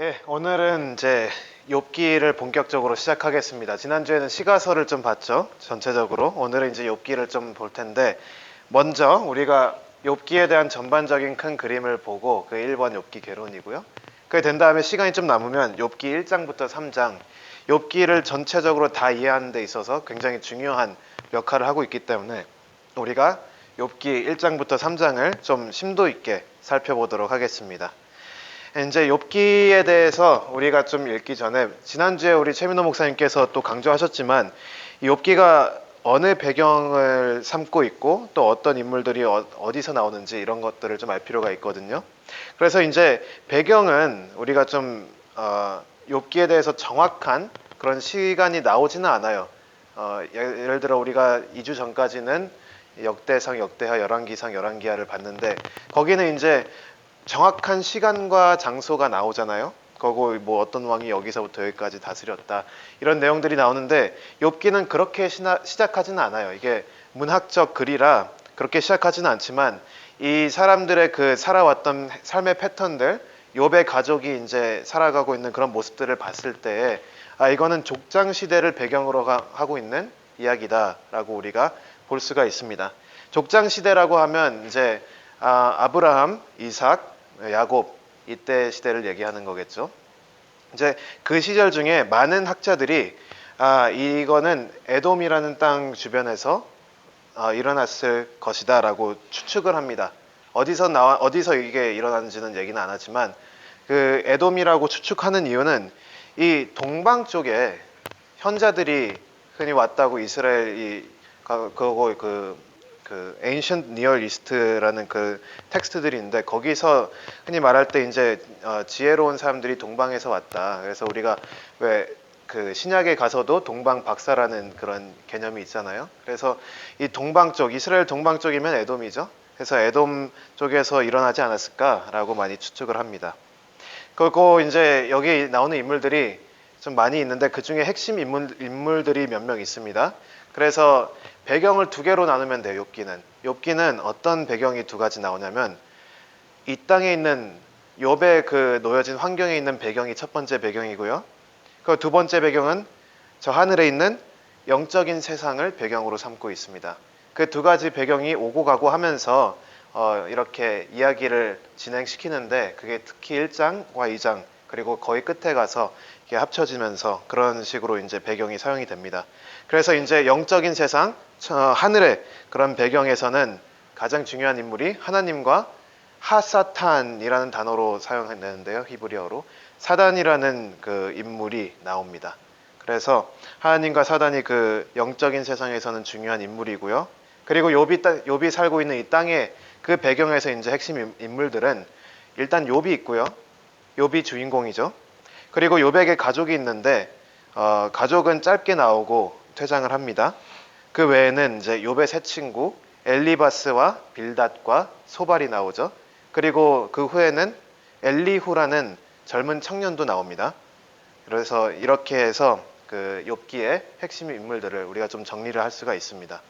네, 오늘은 이제 욥기를 본격적으로 시작하겠습니다. 지난주에는 시가서를 좀 봤죠, 전체적으로. 오늘은 이제 욥기를 좀 볼 텐데, 먼저 우리가 욥기에 대한 전반적인 큰 그림을 보고 그 1번 욥기 개론이고요. 그게 된 다음에 시간이 좀 남으면 욥기 1장부터 3장, 욥기를 전체적으로 다 이해하는 데 있어서 굉장히 중요한 역할을 하고 있기 때문에 우리가 욥기 1장부터 3장을 좀 심도 있게 살펴보도록 하겠습니다. 이제 욥기에 대해서 우리가 좀 읽기 전에 지난주에 우리 최민호 목사님께서 또 강조하셨지만 이 욥기가 어느 배경을 삼고 있고 또 어떤 인물들이 어디서 나오는지 이런 것들을 좀 알 필요가 있거든요. 그래서 이제 배경은 우리가 좀 욥기에 대해서 정확한 그런 시간이 나오지는 않아요. 예를 들어 우리가 2주 전까지는 역대상, 역대하, 열왕기상, 열왕기하를 봤는데 거기는 이제 정확한 시간과 장소가 나오잖아요. 거고 뭐 어떤 왕이 여기서부터 여기까지 다스렸다 이런 내용들이 나오는데 욥기는 그렇게 시작하지는 않아요. 이게 문학적 글이라 그렇게 시작하지는 않지만 이 사람들의 그 살아왔던 삶의 패턴들, 욥의 가족이 이제 살아가고 있는 그런 모습들을 봤을 때 이거는 족장 시대를 배경으로 하고 있는 이야기다라고 우리가 볼 수가 있습니다. 족장 시대라고 하면 이제 아브라함, 이삭, 야곱 이때 시대를 얘기하는 거겠죠. 이제 그 시절 중에 많은 학자들이 이거는 에돔이라는 땅 주변에서 일어났을 것이다라고 추측을 합니다. 어디서 이게 일어났는지는 얘기는 안 하지만 그 에돔이라고 추측하는 이유는 이 동방 쪽에 현자들이 흔히 왔다고 이스라엘이 그거 그 Ancient Near East라는 그 텍스트들이 있는데 거기서 흔히 말할 때 이제 지혜로운 사람들이 동방에서 왔다. 그래서 우리가 왜 그 신약에 가서도 동방 박사라는 그런 개념이 있잖아요. 그래서 이 동방 쪽, 이스라엘 동방 쪽이면 에돔이죠. 그래서 에돔 쪽에서 일어나지 않았을까라고 많이 추측을 합니다. 그리고 이제 여기 나오는 인물들이 좀 많이 있는데 그 중에 핵심 인물들이 몇 명 있습니다. 그래서 배경을 두 개로 나누면 돼요. 욥기는 어떤 배경이 두 가지 나오냐면 이 땅에 있는 욥의 그 놓여진 환경에 있는 배경이 첫 번째 배경이고요. 그 두 번째 배경은 저 하늘에 있는 영적인 세상을 배경으로 삼고 있습니다. 그 두 가지 배경이 오고 가고 하면서 이렇게 이야기를 진행시키는데 그게 특히 1장과 2장 그리고 거의 끝에 가서 이게 합쳐지면서 그런 식으로 이제 배경이 사용이 됩니다. 그래서 이제 영적인 세상, 하늘의 그런 배경에서는 가장 중요한 인물이 하나님과 하사탄이라는 단어로 사용되는데요. 히브리어로 사단이라는 그 인물이 나옵니다. 그래서 하나님과 사단이 그 영적인 세상에서는 중요한 인물이고요. 그리고 욥이 살고 있는 이 땅의 그 배경에서 이제 핵심 인물들은 일단 욥이 있고요. 욥이 주인공이죠. 그리고 욥에게 가족이 있는데 가족은 짧게 나오고 퇴장을 합니다. 그 외에는 이제 욥의 세 친구 엘리바스와 빌닷과 소발이 나오죠. 그리고 그 후에는 엘리후라는 젊은 청년도 나옵니다. 그래서 이렇게 해서 그 욥기의 핵심 인물들을 우리가 좀 정리를 할 수가 있습니다.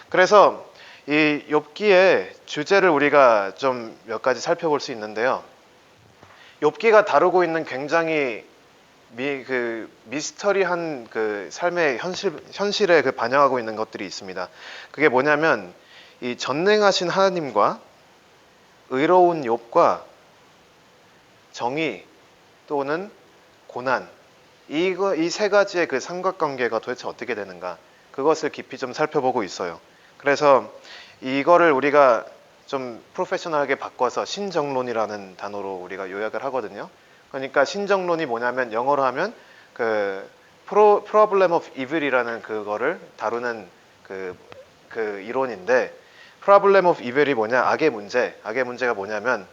그래서 이 욥기의 주제를 우리가 좀 몇 가지 살펴볼 수 있는데요. 욥기가 다루고 있는 굉장히 미스터리한 그 삶의 현실에 그 반영하고 있는 것들이 있습니다. 그게 뭐냐면 이 전능하신 하나님과 의로운 욥과 정의 또는 고난 이 세 가지의 그 삼각관계가 도대체 어떻게 되는가 그것을 깊이 좀 살펴보고 있어요. 그래서 이거를 우리가 좀 프로페셔널하게 바꿔서 신정론이라는 단어로 우리가 요약을 하거든요. 그러니까 신정론이 뭐냐면 영어로 하면 그 problem of evil이라는 그거를 다루는 그 이론인데 problem of evil이 뭐냐? 악의 문제가 뭐냐면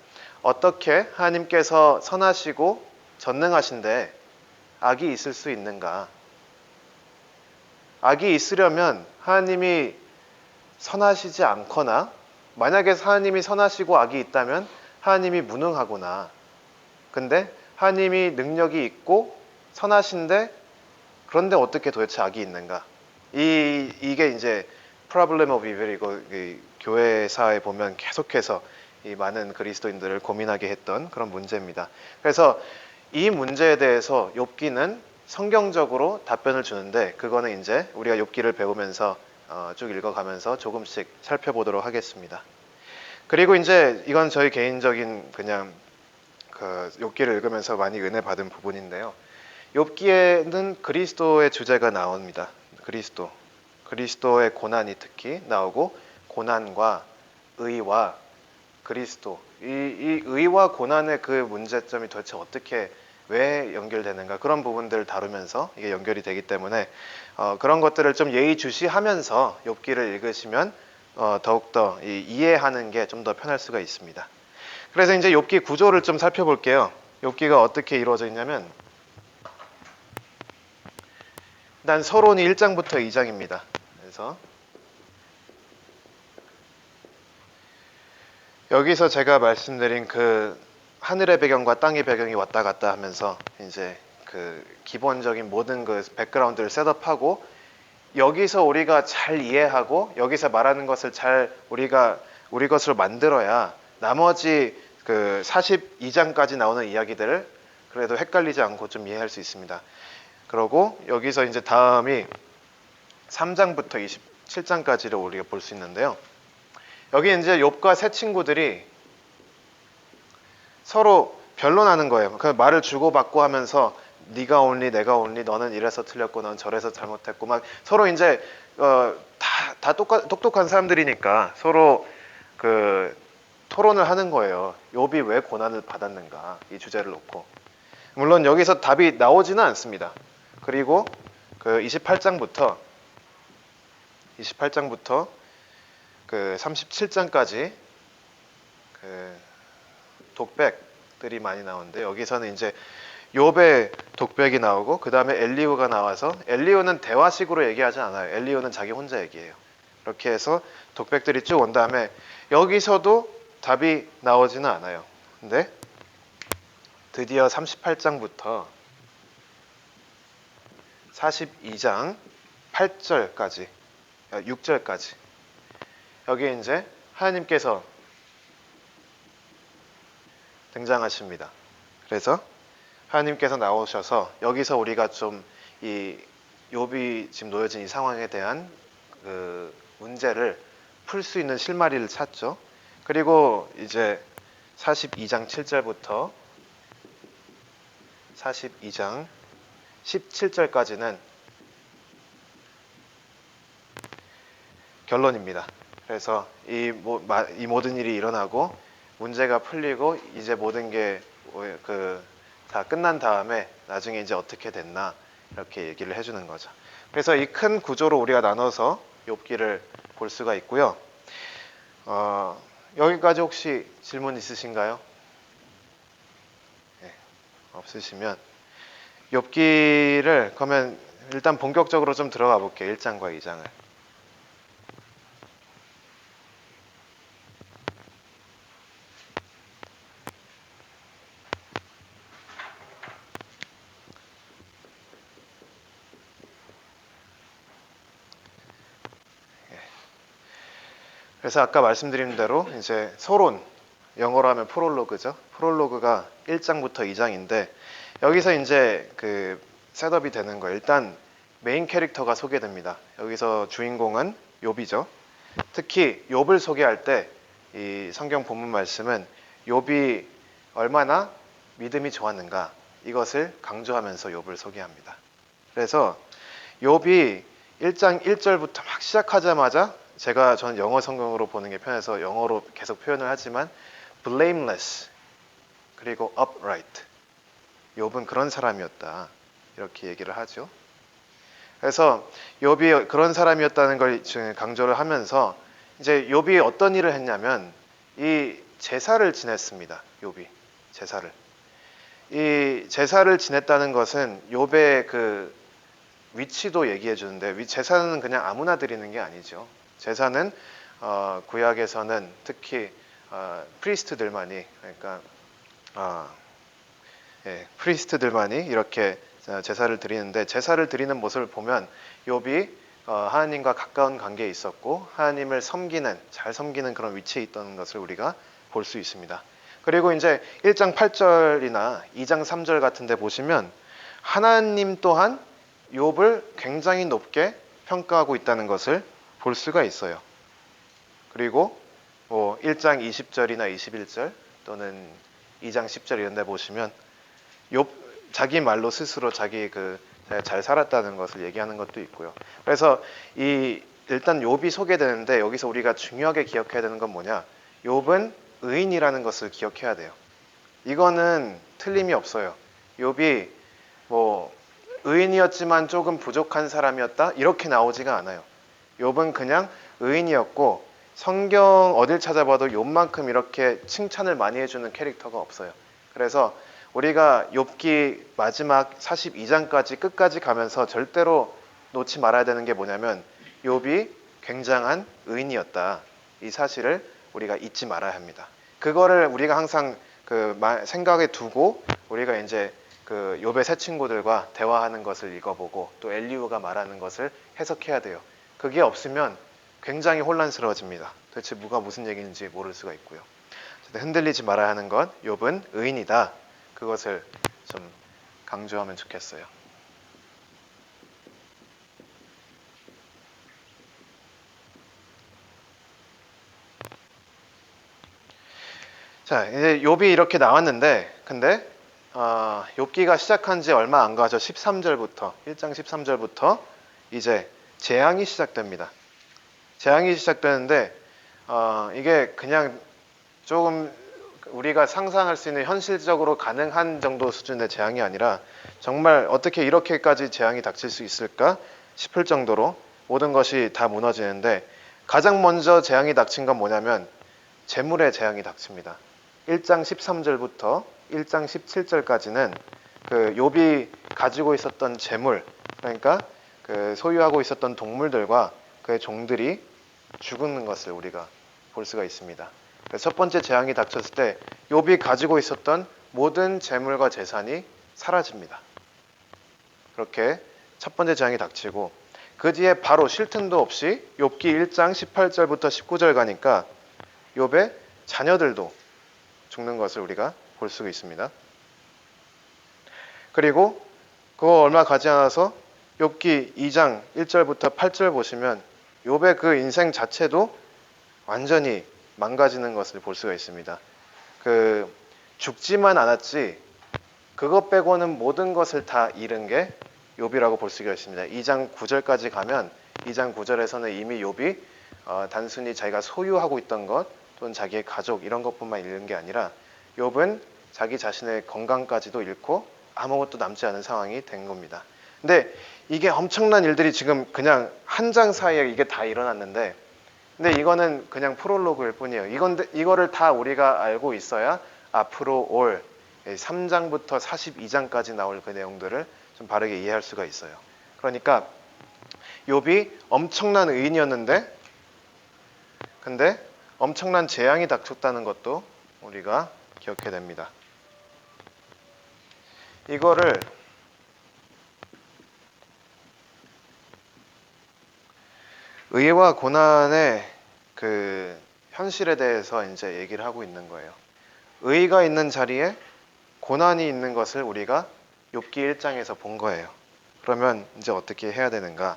어떻게 하나님께서 선하시고 전능하신데 악이 있을 수 있는가? 악이 있으려면 하나님이 선하시지 않거나 만약에 하나님이 선하시고 악이 있다면 하나님이 무능하구나. 근데 하나님이 능력이 있고 선하신데 그런데 어떻게 도대체 악이 있는가? 이게 이제 problem of evil이고 교회사에 보면 계속해서 이 많은 그리스도인들을 고민하게 했던 그런 문제입니다. 그래서 이 문제에 대해서 욥기는 성경적으로 답변을 주는데 그거는 이제 우리가 욥기를 배우면서 쭉 읽어가면서 조금씩 살펴보도록 하겠습니다. 그리고 이제 이건 저희 개인적인 그냥 그 욥기를 읽으면서 많이 은혜 받은 부분인데요. 욥기에는 그리스도의 주제가 나옵니다. 그리스도의 고난이 특히 나오고 고난과 의와 그리스도 이 의와 고난의 그 문제점이 도대체 어떻게 왜 연결되는가 그런 부분들을 다루면서 이게 연결이 되기 때문에 그런 것들을 좀 예의주시하면서 욥기를 읽으시면 더욱더 이해하는 게 좀 더 편할 수가 있습니다. 그래서 이제 욥기 구조를 좀 살펴볼게요. 욥기가 어떻게 이루어져 있냐면 일단 서론이 1장부터 2장입니다. 그래서 여기서 제가 말씀드린 그 하늘의 배경과 땅의 배경이 왔다 갔다 하면서 이제 그 기본적인 모든 그 백그라운드를 셋업하고 여기서 우리가 잘 이해하고 여기서 말하는 것을 잘 우리가 우리 것으로 만들어야 나머지 그 42장까지 나오는 이야기들을 그래도 헷갈리지 않고 좀 이해할 수 있습니다. 그러고 여기서 이제 다음이 3장부터 27장까지를 우리가 볼 수 있는데요. 여기 이제 욥과 세 친구들이 서로 변론하는 거예요. 그 말을 주고받고 하면서 네가 옳니 내가 옳니 너는 이래서 틀렸고 넌 저래서 잘못했고 막 서로 이제 다 똑똑한 사람들이니까 서로 그 토론을 하는 거예요. 욥이 왜 고난을 받았는가 이 주제를 놓고 물론 여기서 답이 나오지는 않습니다. 그리고 그 28장부터 그 37장까지 그 독백들이 많이 나오는데 여기서는 이제 욥의 독백이 나오고 그 다음에 엘리후가 나와서 엘리후는 대화식으로 얘기하지 않아요. 엘리후는 자기 혼자 얘기해요. 이렇게 해서 독백들이 쭉 온 다음에 여기서도 답이 나오지는 않아요. 근데 드디어 38장부터 42장 8절까지 6절까지 여기 이제 하나님께서 등장하십니다. 그래서 하나님께서 나오셔서 여기서 우리가 좀 이 욥이 지금 놓여진 이 상황에 대한 그 문제를 풀 수 있는 실마리를 찾죠. 그리고 이제 42장 7절부터 42장 17절까지는 결론입니다. 그래서 이 모든 일이 일어나고 문제가 풀리고 이제 모든 게 다 끝난 다음에 나중에 이제 어떻게 됐나 이렇게 얘기를 해주는 거죠. 그래서 이 큰 구조로 우리가 나눠서 욥기를 볼 수가 있고요. 여기까지 혹시 질문 있으신가요? 네, 없으시면 욥기를 그러면 일단 본격적으로 좀 들어가 볼게요. 1장과 2장을. 그래서 아까 말씀드린 대로 이제 서론, 영어로 하면 프롤로그죠. 프롤로그가 1장부터 2장인데 여기서 이제 그 셋업이 되는 거예요. 일단 메인 캐릭터가 소개됩니다. 여기서 주인공은 욥이죠. 특히 욥을 소개할 때 이 성경 본문 말씀은 욥이 얼마나 믿음이 좋았는가 이것을 강조하면서 욥을 소개합니다. 그래서 욥이 1장 1절부터 막 시작하자마자 저는 영어 성경으로 보는 게 편해서 영어로 계속 표현을 하지만 blameless 그리고 upright 욥은 그런 사람이었다 이렇게 얘기를 하죠. 그래서 욥이 그런 사람이었다는 걸 강조를 하면서 이제 욥이 어떤 일을 했냐면 이 제사를 지냈습니다. 욥이 이 제사를 지냈다는 것은 욥의 그 위치도 얘기해 주는데 제사는 그냥 아무나 드리는 게 아니죠. 제사는 구약에서는 특히 프리스트들만이 그러니까 프리스트들만이 이렇게 제사를 드리는데 제사를 드리는 모습을 보면 욥이 하나님과 가까운 관계에 있었고 하나님을 잘 섬기는 그런 위치에 있던 것을 우리가 볼 수 있습니다. 그리고 이제 1장 8절이나 2장 3절 같은 데 보시면 하나님 또한 욥을 굉장히 높게 평가하고 있다는 것을 볼 수가 있어요. 그리고 뭐 1장 20절이나 21절 또는 2장 10절 이런 데 보시면 욥 자기 말로 스스로 자기 잘 살았다는 것을 얘기하는 것도 있고요. 그래서 일단 욥이 소개되는데 여기서 우리가 중요하게 기억해야 되는 건 뭐냐? 욥은 의인이라는 것을 기억해야 돼요. 이거는 틀림이 없어요. 욥이 뭐 의인이었지만 조금 부족한 사람이었다 이렇게 나오지가 않아요. 욥은 그냥 의인이었고 성경 어딜 찾아봐도 욥만큼 이렇게 칭찬을 많이 해주는 캐릭터가 없어요. 그래서 우리가 욥기 마지막 42장까지 끝까지 가면서 절대로 놓지 말아야 되는 게 뭐냐면 욥이 굉장한 의인이었다. 이 사실을 우리가 잊지 말아야 합니다. 그거를 우리가 항상 생각에 두고 우리가 이제 욥의 새 친구들과 대화하는 것을 읽어보고 또 엘리후가 말하는 것을 해석해야 돼요. 그게 없으면 굉장히 혼란스러워집니다. 도대체 뭐가 무슨 얘기인지 모를 수가 있고요. 흔들리지 말아야 하는 건 욥은 의인이다. 그것을 좀 강조하면 좋겠어요. 자, 이제 욥이 이렇게 나왔는데 근데 욥기가 시작한 지 얼마 안 가죠. 13절부터 1장 13절부터 이제 재앙이 시작됩니다. 재앙이 시작되는데 이게 그냥 조금 우리가 상상할 수 있는 현실적으로 가능한 정도 수준의 재앙이 아니라 정말 어떻게 이렇게까지 재앙이 닥칠 수 있을까 싶을 정도로 모든 것이 다 무너지는데 가장 먼저 재앙이 닥친 건 뭐냐면 재물의 재앙이 닥칩니다. 1장 13절부터 1장 17절까지는 욥이 가지고 있었던 재물, 그러니까 소유하고 있었던 동물들과 그의 종들이 죽는 것을 우리가 볼 수가 있습니다. 첫 번째 재앙이 닥쳤을 때 욥이 가지고 있었던 모든 재물과 재산이 사라집니다. 그렇게 첫 번째 재앙이 닥치고 그 뒤에 바로 쉴 틈도 없이 욥기 1장 18절부터 19절 가니까 욥의 자녀들도 죽는 것을 우리가 볼 수가 있습니다. 그리고 그거 얼마 가지 않아서 욥기 2장 1절부터 8절 보시면 욥의 그 인생 자체도 완전히 망가지는 것을 볼 수가 있습니다. 죽지만 않았지 그것 빼고는 모든 것을 다 잃은 게 욥이라고 볼 수가 있습니다. 2장 9절까지 가면 2장 9절에서는 이미 욥이 단순히 자기가 소유하고 있던 것 또는 자기의 가족 이런 것뿐만 잃은 게 아니라 욥은 자기 자신의 건강까지도 잃고 아무것도 남지 않은 상황이 된 겁니다. 근데 이게 엄청난 일들이 지금 그냥 한 장 사이에 이게 다 일어났는데 근데 이거는 그냥 프롤로그일 뿐이에요. 이거를 다 우리가 알고 있어야 앞으로 올 3장부터 42장까지 나올 그 내용들을 좀 바르게 이해할 수가 있어요. 그러니까 욥이 엄청난 의인이었는데 근데 엄청난 재앙이 닥쳤다는 것도 우리가 기억해야 됩니다. 이거를 의와 고난의 현실에 대해서 이제 얘기를 하고 있는 거예요. 의가 있는 자리에 고난이 있는 것을 우리가 욥기 1장에서 본 거예요. 그러면 이제 어떻게 해야 되는가?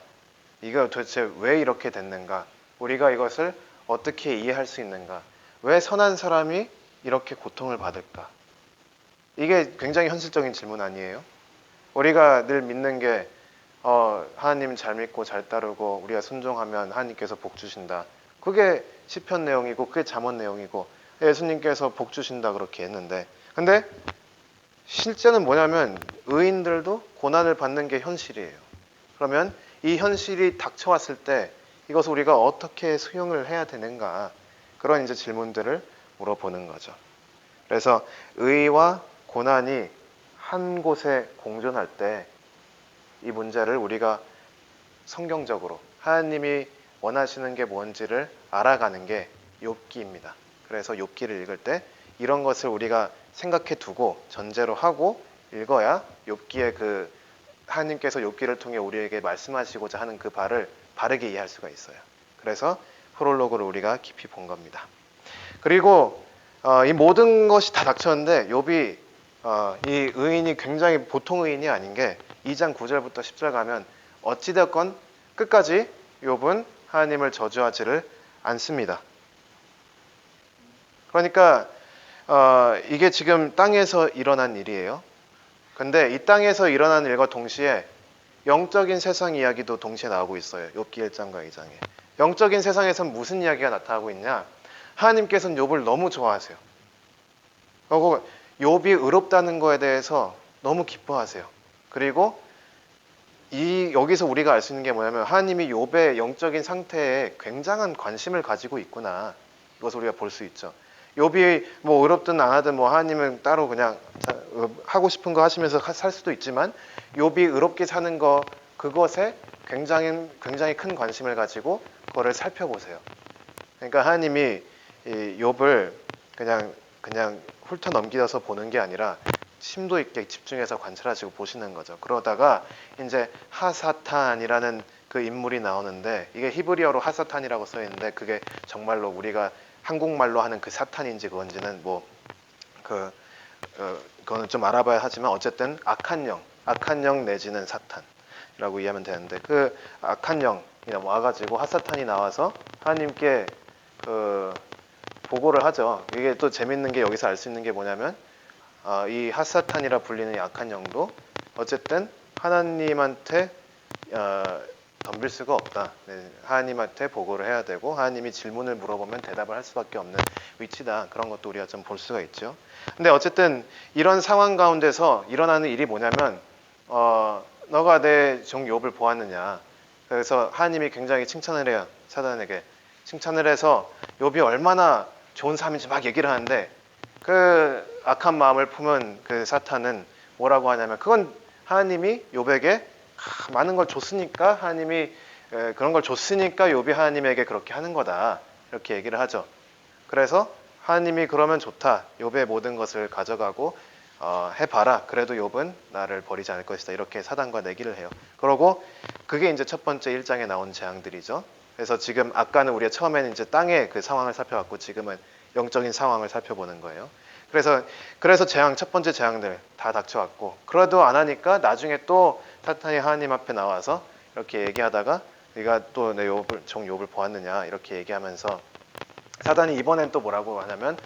이거 도대체 왜 이렇게 됐는가? 우리가 이것을 어떻게 이해할 수 있는가? 왜 선한 사람이 이렇게 고통을 받을까? 이게 굉장히 현실적인 질문 아니에요? 우리가 늘 믿는 게 하나님 잘 믿고 잘 따르고 우리가 순종하면 하나님께서 복 주신다. 그게 시편 내용이고 그게 잠언 내용이고 예수님께서 복 주신다 그렇게 했는데 근데 실제는 뭐냐면 의인들도 고난을 받는 게 현실이에요. 그러면 이 현실이 닥쳐왔을 때 이것을 우리가 어떻게 수용을 해야 되는가 그런 이제 질문들을 물어보는 거죠. 그래서 의와 고난이 한 곳에 공존할 때 이 문제를 우리가 성경적으로 하나님이 원하시는 게 뭔지를 알아가는 게 욥기입니다. 그래서 욥기를 읽을 때 이런 것을 우리가 생각해 두고 전제로 하고 읽어야 욥기의 하나님께서 욥기를 통해 우리에게 말씀하시고자 하는 그 바를 바르게 이해할 수가 있어요. 그래서 프롤로그를 우리가 깊이 본 겁니다. 그리고 이 모든 것이 다 닥쳤는데 욥이 이 의인이 굉장히 보통 의인이 아닌 게 2장 9절부터 10절 가면 어찌되었건 끝까지 욥은 하나님을 저주하지를 않습니다. 그러니까 이게 지금 땅에서 일어난 일이에요. 근데 이 땅에서 일어난 일과 동시에 영적인 세상 이야기도 동시에 나오고 있어요. 욥기 1장과 2장에. 영적인 세상에선 무슨 이야기가 나타나고 있냐? 하나님께서는 욥을 너무 좋아하세요. 그리고 욥이 의롭다는 거에 대해서 너무 기뻐하세요. 그리고 여기서 우리가 알 수 있는 게 뭐냐면 하나님이 욥의 영적인 상태에 굉장한 관심을 가지고 있구나. 이것을 우리가 볼 수 있죠. 욥이 뭐 의롭든 안 하든 뭐 하나님은 따로 그냥 하고 싶은 거 하시면서 살 수도 있지만 욥이 의롭게 사는 거 그것에 굉장히 큰 관심을 가지고 그거를 살펴보세요. 그러니까 하나님이 이 욥을 그냥 훑어 넘기셔서 보는 게 아니라 심도 있게 집중해서 관찰하시고 보시는 거죠. 그러다가 이제 하사탄이라는 그 인물이 나오는데 이게 히브리어로 하사탄이라고 써 있는데 그게 정말로 우리가 한국말로 하는 그 사탄인지 그건지는 그거는 좀 알아봐야 하지만 어쨌든 악한 영 내지는 사탄이라고 이해하면 되는데 그 악한 영이 와가지고 하사탄이 나와서 하나님께 보고를 하죠. 이게 또 재밌는 게 여기서 알 수 있는 게 뭐냐면 이 핫사탄이라 불리는 약한 영도 어쨌든 하나님한테 덤빌 수가 없다. 하나님한테 보고를 해야 되고 하나님이 질문을 물어보면 대답을 할 수밖에 없는 위치다. 그런 것도 우리가 좀 볼 수가 있죠. 근데 어쨌든 이런 상황 가운데서 일어나는 일이 뭐냐면 너가 내 종 욥을 보았느냐. 그래서 하나님이 굉장히 칭찬을 해요. 사단에게. 칭찬을 해서 욥이 얼마나 좋은 사람인지 막 얘기를 하는데 그 악한 마음을 품은 그 사탄은 뭐라고 하냐면 그건 하나님이 욥에게 많은 걸 줬으니까 하나님이 그런 걸 줬으니까 욥이 하나님에게 그렇게 하는 거다 이렇게 얘기를 하죠. 그래서 하나님이 그러면 좋다. 욥의 모든 것을 가져가고 해봐라. 그래도 욥은 나를 버리지 않을 것이다. 이렇게 사단과 내기를 해요. 그러고 그게 이제 첫 번째 1장에 나온 재앙들이죠. 그래서 지금 아까는 우리가 처음에는 이제 땅의 그 상황을 살펴봤고 지금은 영적인 상황을 살펴보는 거예요. 그래서 첫 번째 재앙들 다 닥쳐왔고 그래도 안 하니까 나중에 또 사탄이 하나님 앞에 나와서 이렇게 얘기하다가 네가 또 내 종 욥을 보았느냐 이렇게 얘기하면서 사단이 이번엔 또 뭐라고 하냐면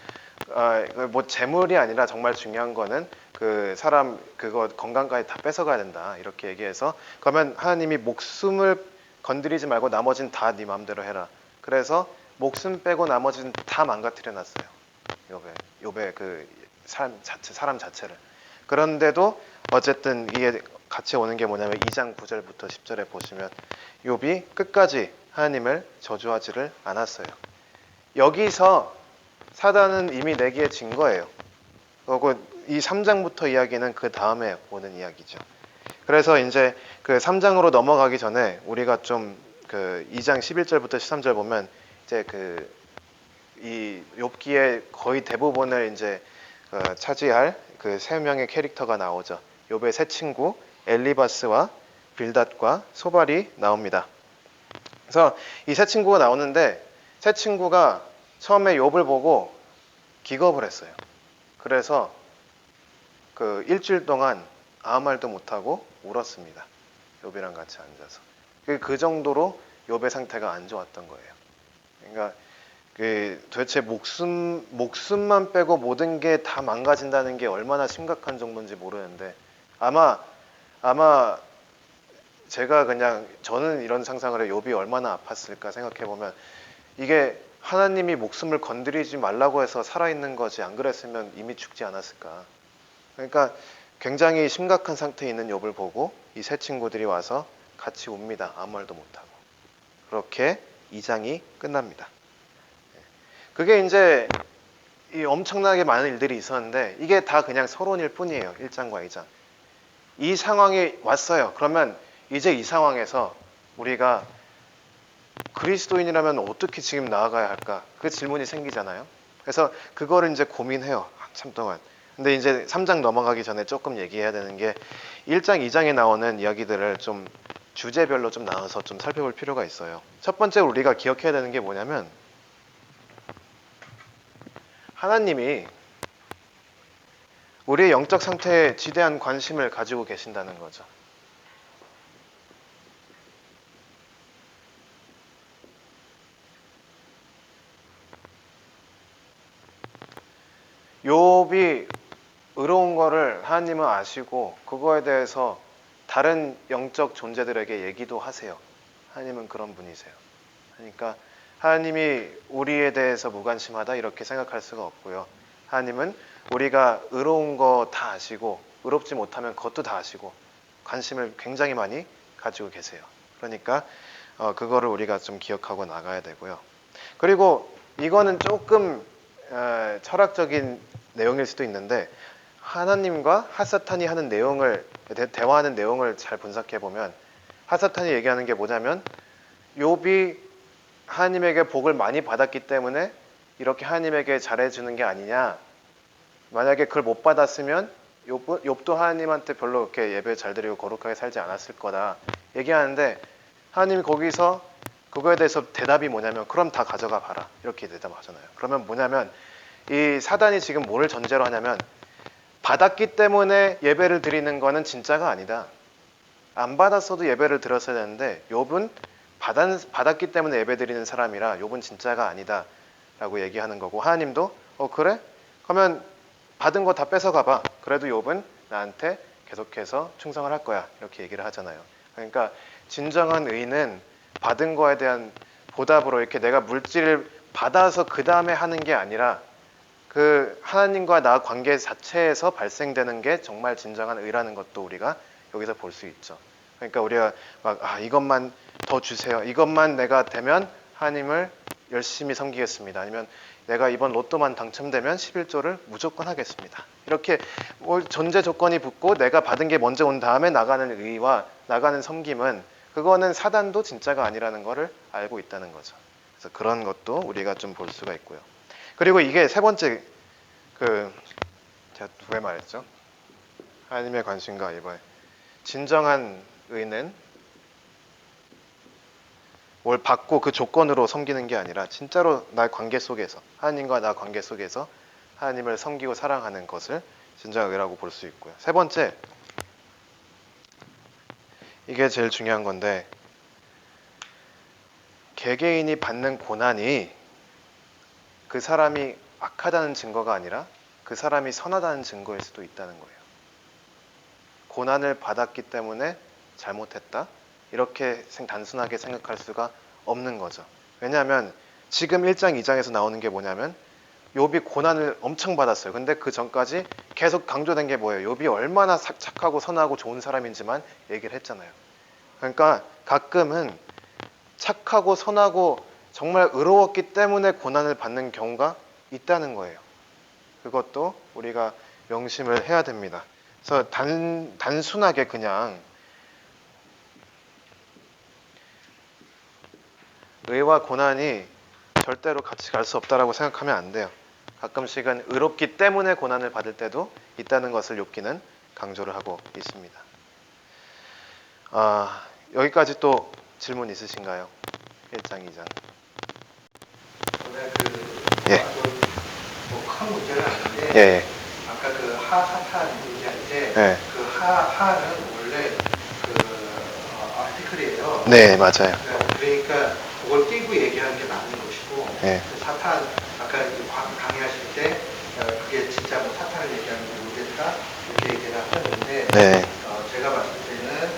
뭐 재물이 아니라 정말 중요한 거는 그 사람 그거 건강까지 다 뺏어가야 된다 이렇게 얘기해서 그러면 하나님이 목숨을 건드리지 말고 나머지는 다 네 마음대로 해라. 그래서 목숨 빼고 나머지는 다 망가뜨려 놨어요. 욥의 그 사람 자체를. 그런데도 어쨌든 이게 같이 오는 게 뭐냐면 2장 9절부터 10절에 보시면 욥이 끝까지 하나님을 저주하지를 않았어요. 여기서 사단은 이미 내기에 진 거예요. 그리고 이 3장부터 이야기는 그 다음에 오는 이야기죠. 그래서 이제 그 3장으로 넘어가기 전에 우리가 좀 그 2장 11절부터 13절 보면 이제 이 욥기의 거의 대부분을 이제 차지할 그 세 명의 캐릭터가 나오죠. 욥의 세 친구 엘리바스와 빌닷과 소발이 나옵니다. 그래서 이 세 친구가 나오는데 세 친구가 처음에 욥을 보고 기겁을 했어요. 그래서 그 일주일 동안 아무 말도 못하고 울었습니다. 욥이랑 같이 앉아서. 그 정도로 욥의 상태가 안 좋았던 거예요. 그러니까 도대체 목숨만 빼고 모든 게 다 망가진다는 게 얼마나 심각한 정도인지 모르는데 아마 제가 저는 이런 상상을 해요. 욥이 얼마나 아팠을까 생각해 보면 이게 하나님이 목숨을 건드리지 말라고 해서 살아있는 거지 안 그랬으면 이미 죽지 않았을까. 그러니까 굉장히 심각한 상태에 있는 욥을 보고 이 세 친구들이 와서 같이 웁니다. 아무 말도 못하고. 그렇게 2장이 끝납니다. 그게 이제 이 엄청나게 많은 일들이 있었는데 이게 다 그냥 서론일 뿐이에요. 1장과 2장. 이 상황이 왔어요. 그러면 이제 이 상황에서 우리가 그리스도인이라면 어떻게 지금 나아가야 할까? 그 질문이 생기잖아요. 그래서 그거를 이제 고민해요. 한참 동안. 근데 이제 3장 넘어가기 전에 조금 얘기해야 되는 게 1장, 2장에 나오는 이야기들을 좀 주제별로 좀 나눠서 좀 살펴볼 필요가 있어요. 첫 번째 우리가 기억해야 되는 게 뭐냐면 하나님이 우리의 영적 상태에 지대한 관심을 가지고 계신다는 거죠. 욥이 의로운 거를 하나님은 아시고 그거에 대해서 다른 영적 존재들에게 얘기도 하세요. 하나님은 그런 분이세요. 그러니까 하나님이 우리에 대해서 무관심하다 이렇게 생각할 수가 없고요. 하나님은 우리가 의로운 거 다 아시고 의롭지 못하면 그것도 다 아시고 관심을 굉장히 많이 가지고 계세요. 그러니까 그거를 우리가 좀 기억하고 나가야 되고요. 그리고 이거는 조금 철학적인 내용일 수도 있는데 하나님과 핫사탄이 하는 내용을 대화하는 내용을 잘 분석해 보면 핫사탄이 얘기하는 게 뭐냐면 욥이 하나님에게 복을 많이 받았기 때문에 이렇게 하나님에게 잘해주는 게 아니냐. 만약에 그걸 못 받았으면 욥도 하나님한테 별로 이렇게 예배 잘 드리고 거룩하게 살지 않았을 거다 얘기하는데 하나님이 거기서 그거에 대해서 대답이 뭐냐면 그럼 다 가져가 봐라 이렇게 대답하잖아요. 그러면 뭐냐면 이 사단이 지금 뭐를 전제로 하냐면 받았기 때문에 예배를 드리는 거는 진짜가 아니다. 안 받았어도 예배를 드렸어야 되는데 욥은 받았기 때문에 예배 드리는 사람이라 욥은 진짜가 아니다 라고 얘기하는 거고 하나님도 그래? 그러면 받은 거 다 뺏어가 봐. 그래도 욥은 나한테 계속해서 충성을 할 거야 이렇게 얘기를 하잖아요. 그러니까 진정한 의는 받은 거에 대한 보답으로 이렇게 내가 물질을 받아서 그 다음에 하는 게 아니라 그 하나님과 나 관계 자체에서 발생되는 게 정말 진정한 의라는 것도 우리가 여기서 볼 수 있죠. 그러니까 우리가 막 이것만 더 주세요. 이것만 내가 되면 하나님을 열심히 섬기겠습니다. 아니면 내가 이번 로또만 당첨되면 11조를 무조건 하겠습니다. 이렇게 전제 조건이 붙고 내가 받은 게 먼저 온 다음에 나가는 의와 나가는 섬김은 그거는 사단도 진짜가 아니라는 것을 알고 있다는 거죠. 그래서 그런 것도 우리가 좀 볼 수가 있고요. 그리고 이게 세 번째 제가 왜 말했죠? 하나님의 관심과 이번에 진정한 의는 뭘 받고 그 조건으로 섬기는 게 아니라 진짜로 나 관계 속에서 하나님과 나 관계 속에서 하나님을 섬기고 사랑하는 것을 진정한 의라고 볼 수 있고요. 세 번째 이게 제일 중요한 건데 개개인이 받는 고난이 그 사람이 악하다는 증거가 아니라 그 사람이 선하다는 증거일 수도 있다는 거예요. 고난을 받았기 때문에 잘못했다? 이렇게 단순하게 생각할 수가 없는 거죠. 왜냐하면 지금 1장, 2장에서 나오는 게 뭐냐면 욥이 고난을 엄청 받았어요. 근데 그 전까지 계속 강조된 게 뭐예요? 욥이 얼마나 착하고 선하고 좋은 사람인지만 얘기를 했잖아요. 그러니까 가끔은 착하고 선하고 정말 의로웠기 때문에 고난을 받는 경우가 있다는 거예요. 그것도 우리가 명심을 해야 됩니다. 그래서 단순하게 그냥 의와 고난이 절대로 같이 갈 수 없다라고 생각하면 안 돼요. 가끔씩은 의롭기 때문에 고난을 받을 때도 있다는 것을 욥기는 강조를 하고 있습니다. 여기까지 또 질문 있으신가요? 1장, 2장. 큰 문제는 아닌데 예. 아까 그 하사탄 얘기할 때 예. 그 하는 원래 아티클이에요. 네, 맞아요. 그러니까 그걸 띄고 얘기하는 게 맞는 것이고 예. 그 사탄 아까 강의하실 때 그게 진짜 뭐 사탄을 얘기하는 게 모르겠다 이렇게 얘기를 하셨는데 네. 제가 봤을 때는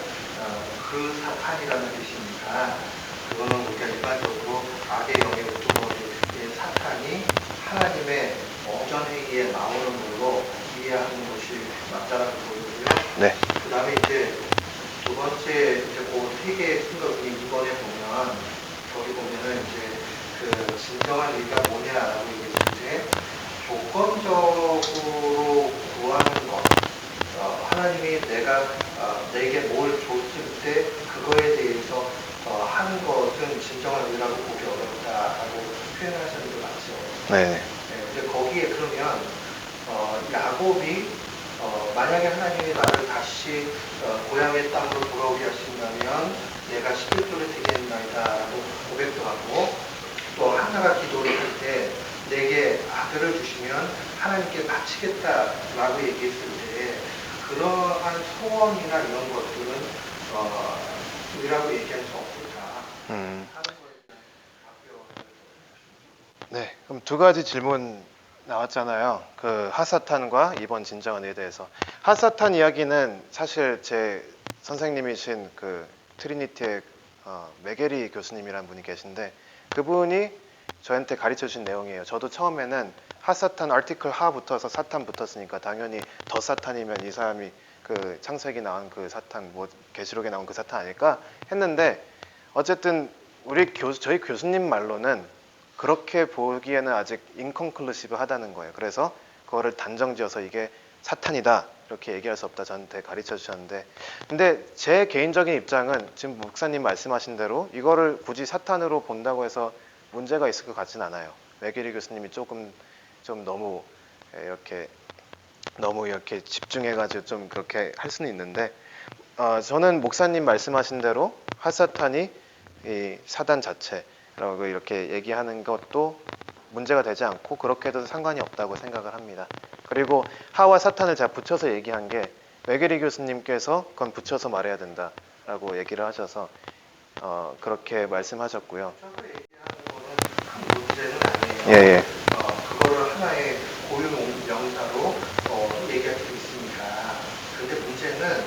그 사탄이라는 뜻이니까 그거는 우리가 일반적으로 악의 영의 우두머리의 사탄이 하나님의 어전회의에 나오는 걸로 이해하는 것이 맞다라고 보이고요. 네. 그 다음에 이제 두 번째 이제 그 세계의 생각이 이번에 보면 거기 보면은 이제 그 진정한 의의가 뭐냐라고 얘기했을 때 조건적으로 구하는 것, 하나님이 내게 뭘 줬을 때 그거에 대해서 하는 것은 진정한 의의라고 보기 어렵다라고 표현하시는 게 맞죠. 네. 근데 거기에 그러면 야곱이 만약에 하나님이 나를 다시 고향의 땅으로 돌아오게 하신다면 내가 11조를 되겠나이다 라고 고백도 하고 또 하나가 기도를 할 때 내게 아들 자녀들을 주시면 하나님께 바치겠다라고 얘기했을 때 그러한 소원이나 이런 것들은 의라고 얘기할 수 없을까 하는 거에 대한 답변을 네, 그럼 두 가지 질문 나왔잖아요. 그 하사탄과 이번 진정한에 대해서. 하사탄 이야기는 사실 제 선생님이신 그 트리니티의 메게리 교수님이라는 분이 계신데 그분이 저한테 가르쳐 주신 내용이에요. 저도 처음에는 하사탄 아티클 하부터서 사탄 붙었으니까 당연히 더 사탄이면 이 사람이 그 창세기 나온 그 사탄, 뭐 계시록에 나온 그 사탄 아닐까 했는데 어쨌든 저희 교수님 말로는 그렇게 보기에는 아직 인컨클루시브하다는 거예요. 그래서 그거를 단정지어서 이게 사탄이다 이렇게 얘기할 수 없다 저한테 가르쳐 주셨는데 근데 제 개인적인 입장은 지금 목사님 말씀하신 대로 이거를 굳이 사탄으로 본다고 해서 문제가 있을 것 같진 않아요. 메게리 교수님이 조금 좀 너무 이렇게 집중해가지고 좀 그렇게 할 수는 있는데 저는 목사님 말씀하신 대로 하사탄이 이 사단 자체라고 이렇게 얘기하는 것도 문제가 되지 않고 그렇게 해도 상관이 없다고 생각을 합니다. 그리고 하와 사탄을 제가 붙여서 얘기한 게 메게리 교수님께서 그건 붙여서 말해야 된다라고 얘기를 하셔서 그렇게 말씀하셨고요. 저도 얘기하는 거는 큰 문제는 아니에요. 예. 그거를 하나의 고유 명사로 얘기할 수 있습니다. 그런데 문제는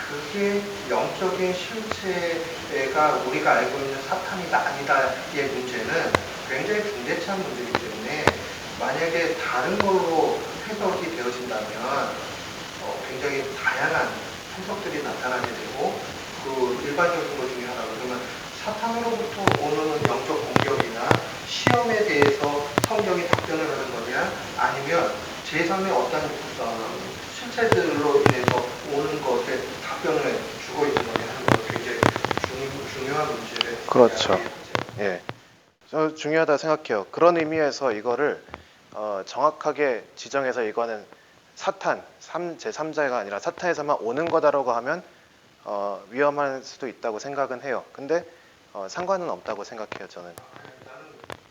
그게 영적인 실체가 우리가 알고 있는 사탄이다 아니다의 문제는 굉장히 중대한 문제이기 때문에 만약에 다른 걸로 해석이 되어진다면 굉장히 다양한 해석들이 나타나게 되고 그 일반적인 것 중에 하나가 그러면 사탄으로부터 오는 영적 공격이나 시험에 대해서 성경이 답변을 하는 거냐 아니면 제3의 어떤 실체들로 인해서 오는 것에 답변을 주고 있는 거냐 하는 건 굉장히 중요한 문제를 그렇죠. 예. 저 중요하다 생각해요. 그런 의미에서 이거를 정확하게 지정해서 이거는 사탄, 제3자가 아니라 사탄에서만 오는 거다라고 하면 위험할 수도 있다고 생각은 해요. 근데 상관은 없다고 생각해요, 저는. 나는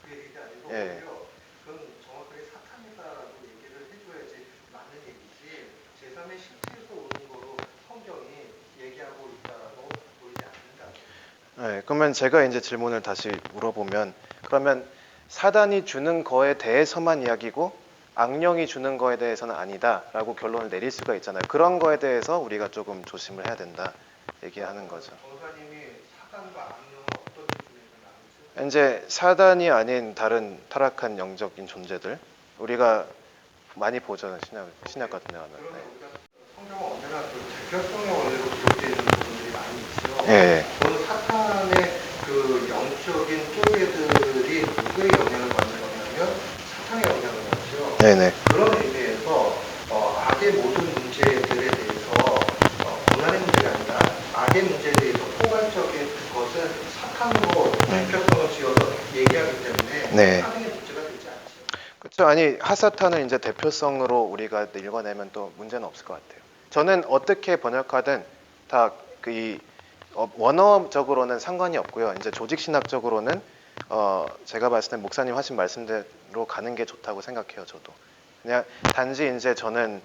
그 얘기가 아니고 예. 오히려 그건 정확하게 사탄이다라고 얘기를 해줘야지 맞는 얘기지 제3의 실체에서 오는 거로 성경이 얘기하고 있다라고 보이지 않는다. 네, 그러면 제가 이제 질문을 다시 물어보면 그러면 사단이 주는 거에 대해서만 이야기고 악령이 주는 거에 대해서는 아니다라고 결론을 내릴 수가 있잖아요. 그런 거에 대해서 우리가 조금 조심을 해야 된다 얘기하는 거죠. 전사님이 사단과 악령은 어떤 기준에서 나누죠? 이제 사단이 아닌 다른 타락한 영적인 존재들 우리가 많이 보죠. 신약 같은 데 가면. 그러면 우리가 성경은 언제나 그 대표성의 원리로 기록되어 있는 부분들이 많이 있죠. 예. 그 사탄의 그 영적인 쪼개들이 누구의 영향을 받는 거냐면 사탄의 영향을 받죠. 네네. 그런 의미에서 악의 모든 문제들에 대해서 고난의 문제가 아니라 악의 문제에 대해서 포괄적인 것은 사탄으로 대표성을 지어서 얘기하기 때문에 네. 사탄의 문제가 되지 않죠. 그렇죠. 아니 하사탄을 이제 대표성으로 우리가 읽어내면 또 문제는 없을 것 같아요. 저는 어떻게 번역하든 다 이 원어적으로는 상관이 없고요. 이제 조직신학적으로는 제가 봤을 때 목사님 하신 말씀대로 가는 게 좋다고 생각해요. 저도 그냥 단지 이제 저는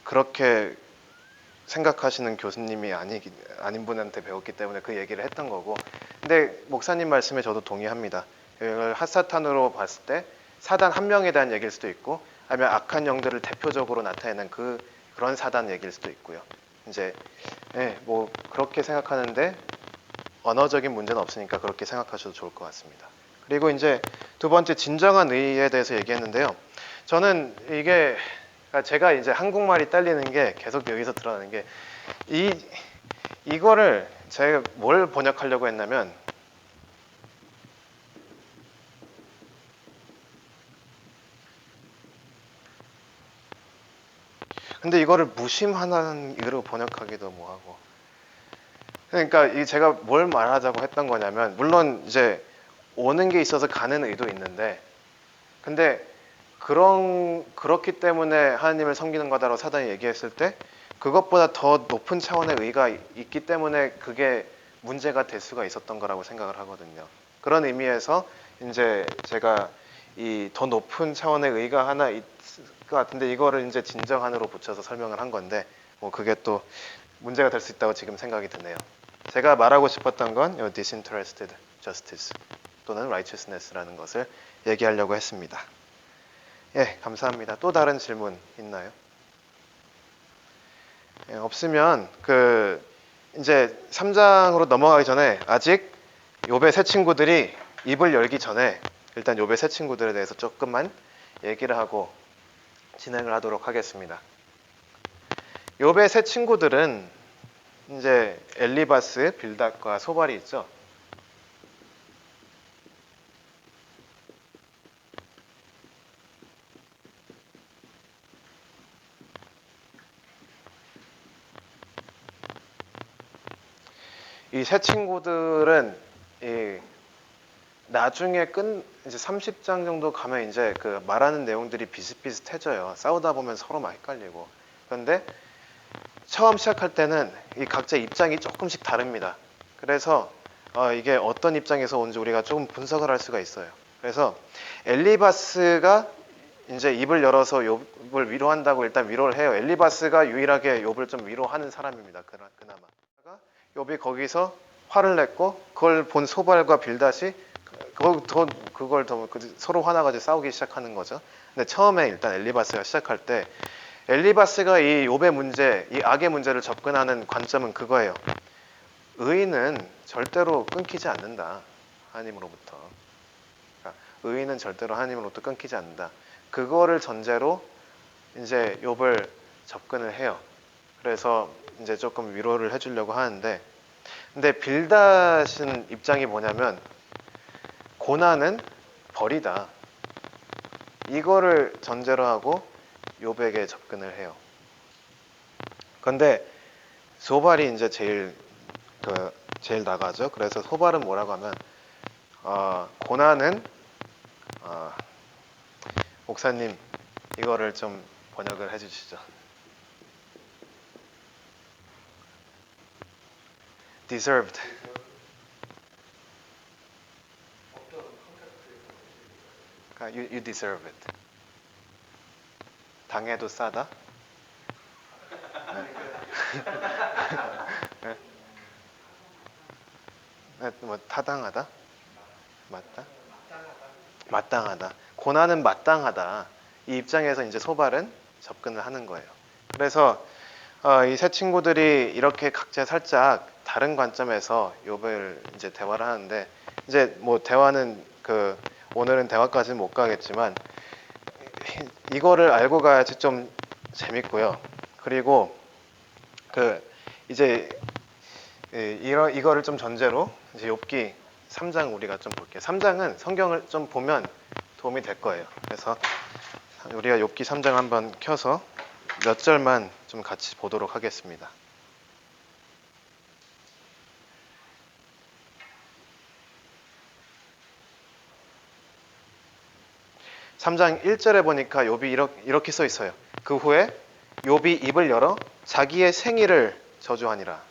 그렇게 생각하시는 교수님이 아닌 분한테 배웠기 때문에 그 얘기를 했던 거고. 근데 목사님 말씀에 저도 동의합니다. 이걸 핫사탄으로 봤을 때 사단 한 명에 대한 얘기일 수도 있고 아니면 악한 영들을 대표적으로 나타내는 그런 사단 얘기일 수도 있고요. 이제 뭐 그렇게 생각하는데 언어적인 문제는 없으니까 그렇게 생각하셔도 좋을 것 같습니다. 그리고 이제 두 번째 진정한 의에 대해서 얘기했는데요. 저는 이게 제가 이제 한국말이 딸리는 게 계속 여기서 드러나는 게 이거를 제가 뭘 번역하려고 했냐면 근데 이거를 무심하는 이로 번역하기도 뭐하고 그러니까 제가 뭘 말하자고 했던 거냐면 물론 이제 오는 게 있어서 가는 의도 있는데 근데 그렇기 때문에 하나님을 섬기는 거다라고 사단이 얘기했을 때 그것보다 더 높은 차원의 의가 있기 때문에 그게 문제가 될 수가 있었던 거라고 생각을 하거든요. 그런 의미에서 이제 제가 이 더 높은 차원의 의가 하나 있을 것 같은데 이거를 이제 진정한으로 붙여서 설명을 한 건데 뭐 그게 또 문제가 될 수 있다고 지금 생각이 드네요. 제가 말하고 싶었던 건 요 disinterested justice 또는 righteousness라는 것을 얘기하려고 했습니다. 예, 감사합니다. 또 다른 질문 있나요? 예, 없으면 이제 3장으로 넘어가기 전에 아직 욥의 새 친구들이 입을 열기 전에 일단 욥의 새 친구들에 대해서 조금만 얘기를 하고 진행을 하도록 하겠습니다. 욥의 새 친구들은 이제 엘리바스, 빌닷과 소발이 있죠. 이 새 친구들은 나중에 이제 30장 정도 가면 이제 그 말하는 내용들이 비슷비슷해져요. 싸우다 보면 서로 막 헷갈리고. 그런데 처음 시작할 때는 이 각자 입장이 조금씩 다릅니다. 그래서 이게 어떤 입장에서 온지 우리가 조금 분석을 할 수가 있어요. 그래서 엘리바스가 이제 입을 열어서 욥을 위로한다고 일단 위로를 해요. 엘리바스가 유일하게 욥을 좀 위로하는 사람입니다. 그나마. 욥이 거기서 화를 냈고 그걸 본 소발과 빌닷이 그걸 더 서로 화나가지고 싸우기 시작하는 거죠. 근데 처음에 일단 엘리바스가 시작할 때 엘리바스가 이 욥의 문제, 이 악의 문제를 접근하는 관점은 그거예요. 의인은 절대로 끊기지 않는다. 하나님으로부터. 그러니까 의인은 절대로 하나님으로부터 끊기지 않는다. 그거를 전제로 이제 욥을 접근을 해요. 그래서 이제 조금 위로를 해주려고 하는데, 근데 빌닷은 입장이 뭐냐면 고난은 벌이다. 이거를 전제로 하고 욥에게 접근을 해요. 그런데 소발이 이제 제일 나가죠. 그래서 소발은 뭐라고 하면 고난은 목사님 이거를 좀 번역을 해주시죠. deserved. 그러니까 you deserve it. 당해도 싸다. 네. 뭐 타당하다. 맞다. 마땅하다. 고난은 마땅하다. 이 입장에서 이제 소발은 접근을 하는 거예요. 그래서 이 세 친구들이 이렇게 각자 살짝 다른 관점에서 욥을 이제 대화를 하는데 이제 뭐 대화는 오늘은 대화까지는 못 가겠지만 이거를 알고 가야지 좀 재밌고요. 그리고 이제 이거를 좀 전제로 이제 욥기 3장 우리가 좀 볼게요. 3장은 성경을 좀 보면 도움이 될 거예요. 그래서 우리가 욥기 3장 한번 켜서 몇 절만 좀 같이 보도록 하겠습니다. 3장 1절에 보니까 욥이 이렇게 써 있어요. 그 후에 욥이 입을 열어 자기의 생일을 저주하니라.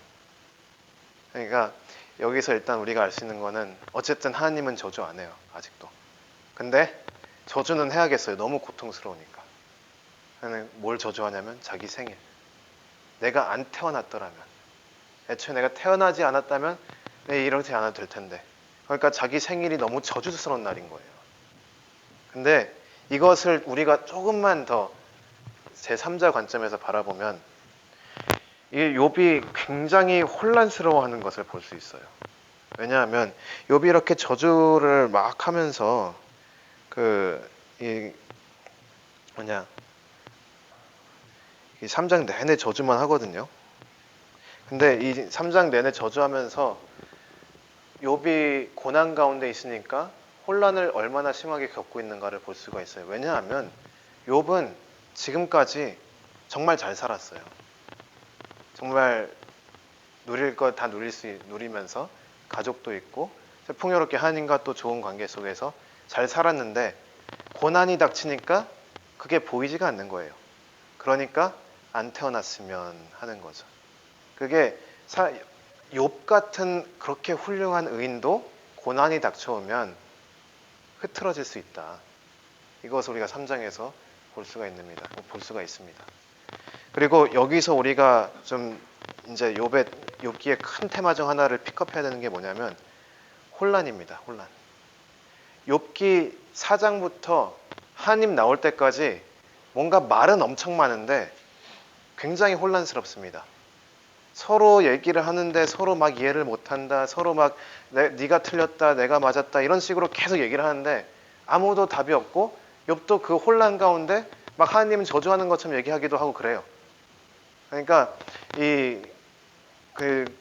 그러니까 여기서 일단 우리가 알 수 있는 거는 어쨌든 하나님은 저주 안 해요. 아직도. 근데 저주는 해야겠어요. 너무 고통스러우니까. 뭘 저주하냐면 자기 생일. 내가 안 태어났더라면, 애초에 내가 태어나지 않았다면 이러지 않아도 될 텐데. 그러니까 자기 생일이 너무 저주스러운 날인 거예요. 근데 이것을 우리가 조금만 더 제3자 관점에서 바라보면 이 욥이 굉장히 혼란스러워하는 것을 볼 수 있어요. 왜냐하면 욥이 이렇게 저주를 막 하면서 이 3장 내내 저주만 하거든요. 근데 이 3장 내내 저주하면서 욥이 고난 가운데 있으니까 혼란을 얼마나 심하게 겪고 있는가를 볼 수가 있어요. 왜냐하면 욥은 지금까지 정말 잘 살았어요. 정말 누릴 것 다 누리면서 가족도 있고 풍요롭게 하나님과 또 좋은 관계 속에서 잘 살았는데 고난이 닥치니까 그게 보이지가 않는 거예요. 그러니까 안 태어났으면 하는 거죠. 그게 욥 같은 그렇게 훌륭한 의인도 고난이 닥쳐오면 흐트러질 수 있다. 이것을 우리가 3장에서 볼 수가 있습니다. 그리고 여기서 우리가 좀 이제 욥기의 큰 테마 중 하나를 픽업해야 되는 게 뭐냐면 혼란입니다. 혼란. 욥기 4장부터 하나님 나올 때까지 뭔가 말은 엄청 많은데 굉장히 혼란스럽습니다. 서로 얘기를 하는데 서로 막 이해를 못한다. 서로 막 네가 틀렸다, 내가 맞았다 이런 식으로 계속 얘기를 하는데 아무도 답이 없고 욥도 그 혼란 가운데 막 하나님은 저주하는 것처럼 얘기하기도 하고 그래요. 그러니까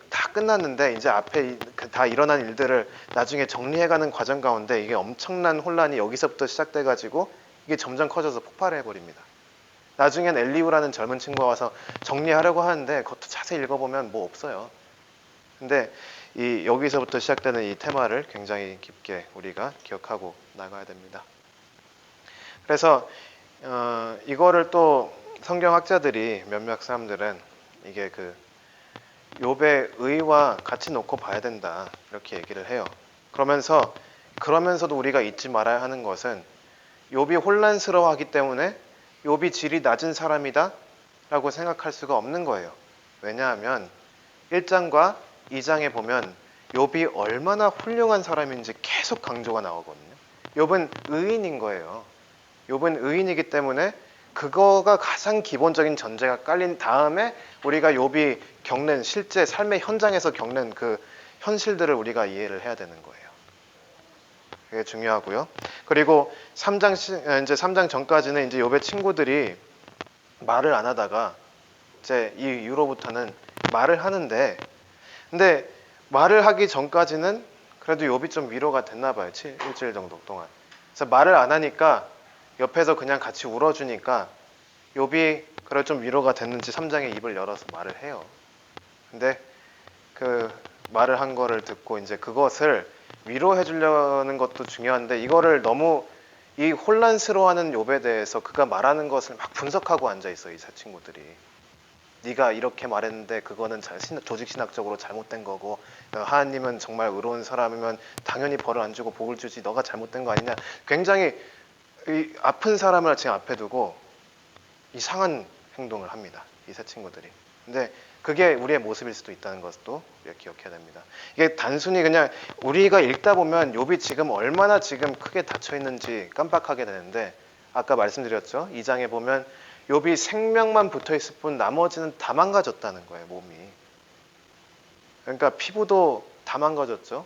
다 끝났는데 이제 앞에 다 일어난 일들을 나중에 정리해가는 과정 가운데 이게 엄청난 혼란이 여기서부터 시작돼가지고 이게 점점 커져서 폭발해 버립니다. 나중엔 엘리후라는 젊은 친구가 와서 정리하려고 하는데 그것도 자세히 읽어보면 뭐 없어요. 근데 여기서부터 시작되는 이 테마를 굉장히 깊게 우리가 기억하고 나가야 됩니다. 그래서 이거를 또 성경학자들이 몇몇 사람들은 이게 욥의 의와 같이 놓고 봐야 된다 이렇게 얘기를 해요. 그러면서도 우리가 잊지 말아야 하는 것은 욥이 혼란스러워하기 때문에 욥이 질이 낮은 사람이다 라고 생각할 수가 없는 거예요. 왜냐하면 1장과 2장에 보면 욥이 얼마나 훌륭한 사람인지 계속 강조가 나오거든요. 욥은 의인인 거예요. 욥은 의인이기 때문에 그거가 가장 기본적인 전제가 깔린 다음에 우리가 욥이 겪는 실제 삶의 현장에서 겪는 그 현실들을 우리가 이해를 해야 되는 거예요. 그게 중요하고요. 그리고 이제 3장 전까지는 이제 욥의 친구들이 말을 안 하다가 이제 이 이후로부터는 말을 하는데 근데 말을 하기 전까지는 그래도 욥이 좀 위로가 됐나 봐요. 일주일 정도 동안. 그래서 말을 안 하니까 옆에서 그냥 같이 울어주니까 욥이 그래 좀 위로가 됐는지 3장에 입을 열어서 말을 해요. 근데 그 말을 한 거를 듣고 이제 그것을 위로해 주려는 것도 중요한데 이거를 너무 이 혼란스러워하는 욥에 대해서 그가 말하는 것을 막 분석하고 앉아 있어요. 이 세 친구들이. 네가 이렇게 말했는데 그거는 조직신학적으로 잘못된 거고 하나님은 정말 의로운 사람이면 당연히 벌을 안 주고 복을 주지 너가 잘못된 거 아니냐. 굉장히 이 아픈 사람을 지금 앞에 두고 이상한 행동을 합니다. 이 세 친구들이. 근데 그게 우리의 모습일 수도 있다는 것도 우리가 기억해야 됩니다. 이게 단순히 그냥 우리가 읽다 보면 욥이 지금 얼마나 지금 크게 닫혀 있는지 깜빡하게 되는데 아까 말씀드렸죠. 2장에 보면 욥이 생명만 붙어 있을 뿐 나머지는 다 망가졌다는 거예요. 몸이. 그러니까 피부도 다 망가졌죠.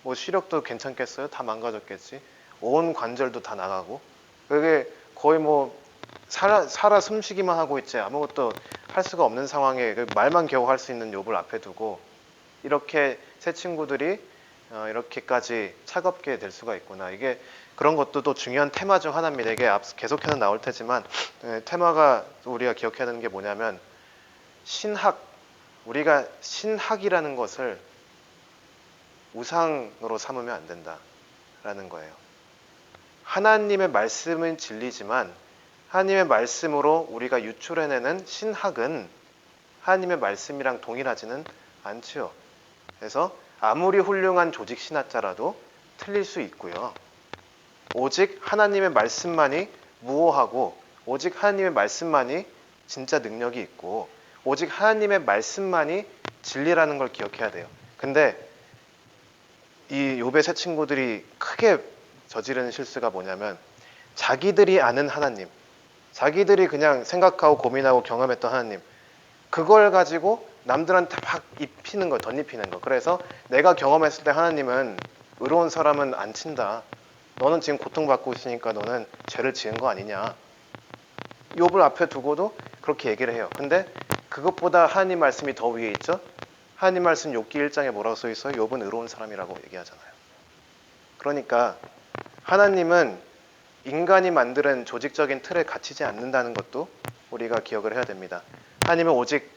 뭐 시력도 괜찮겠어요? 다 망가졌겠지. 온 관절도 다 나가고 그게 거의 뭐 살아 숨쉬기만 하고 있지 아무것도 할 수가 없는 상황에 말만 겨우 할 수 있는 욥을 앞에 두고 이렇게 새 친구들이 이렇게까지 차갑게 될 수가 있구나. 이게 그런 것도 또 중요한 테마 중 하나입니다. 이게 계속해서 나올 테지만 테마가 우리가 기억해야 되는 게 뭐냐면 우리가 신학이라는 것을 우상으로 삼으면 안 된다라는 거예요. 하나님의 말씀은 진리지만 하나님의 말씀으로 우리가 유출해내는 신학은 하나님의 말씀이랑 동일하지는 않지요. 그래서 아무리 훌륭한 조직 신학자라도 틀릴 수 있고요. 오직 하나님의 말씀만이 무오하고 오직 하나님의 말씀만이 진짜 능력이 있고 오직 하나님의 말씀만이 진리라는 걸 기억해야 돼요. 근데 이 욥의 세 친구들이 크게 저지르는 실수가 뭐냐면 자기들이 아는 하나님, 자기들이 그냥 생각하고 고민하고 경험했던 하나님 그걸 가지고 남들한테 막 입히는 거, 덧입히는 거. 그래서 내가 경험했을 때 하나님은 의로운 사람은 안 친다. 너는 지금 고통받고 있으니까 너는 죄를 지은 거 아니냐. 욥을 앞에 두고도 그렇게 얘기를 해요. 근데 그것보다 하나님 말씀이 더 위에 있죠. 하나님 말씀 욥기 1장에 뭐라고 써 있어요? 욥은 의로운 사람이라고 얘기하잖아요. 그러니까 하나님은 인간이 만드는 조직적인 틀에 갇히지 않는다는 것도 우리가 기억을 해야 됩니다. 하나님은 오직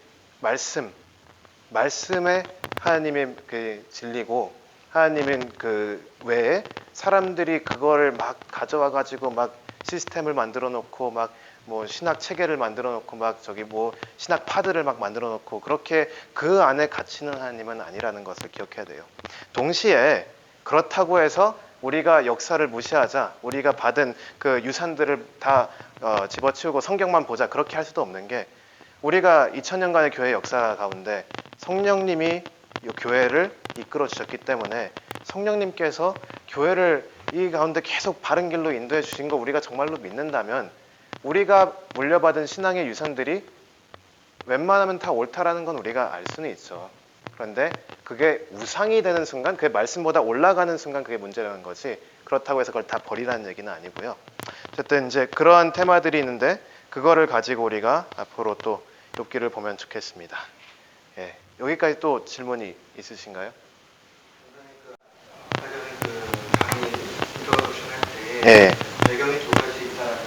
말씀에 하나님의 그 진리고 하나님은 그 외에 사람들이 그거를 막 가져와 가지고 막 시스템을 만들어 놓고 막 뭐 신학 체계를 만들어 놓고 막 저기 뭐 신학 파드를 막 만들어 놓고 그렇게 그 안에 갇히는 하나님은 아니라는 것을 기억해야 돼요. 동시에 그렇다고 해서 우리가 역사를 무시하자, 우리가 받은 그 유산들을 다 집어치우고 성경만 보자, 그렇게 할 수도 없는 게, 우리가 2000년간의 교회 역사 가운데 성령님이 이 교회를 이끌어 주셨기 때문에 성령님께서 교회를 이 가운데 계속 바른 길로 인도해 주신 거 우리가 정말로 믿는다면, 우리가 물려받은 신앙의 유산들이 웬만하면 다 옳다라는 건 우리가 알 수는 있죠. 그런데 그게 우상이 되는 순간, 그게 말씀보다 올라가는 순간 그게 문제라는 거지, 그렇다고 해서 그걸 다 버리라는 얘기는 아니고요. 어쨌든 이제 그러한 테마들이 있는데, 그거를 가지고 우리가 앞으로 또 욥기를 보면 좋겠습니다. 예, 여기까지 또 질문이 있으신가요? 아까 전에 그 강의 인트로덕션 할 때 예, 배경이 두 가지 있다라고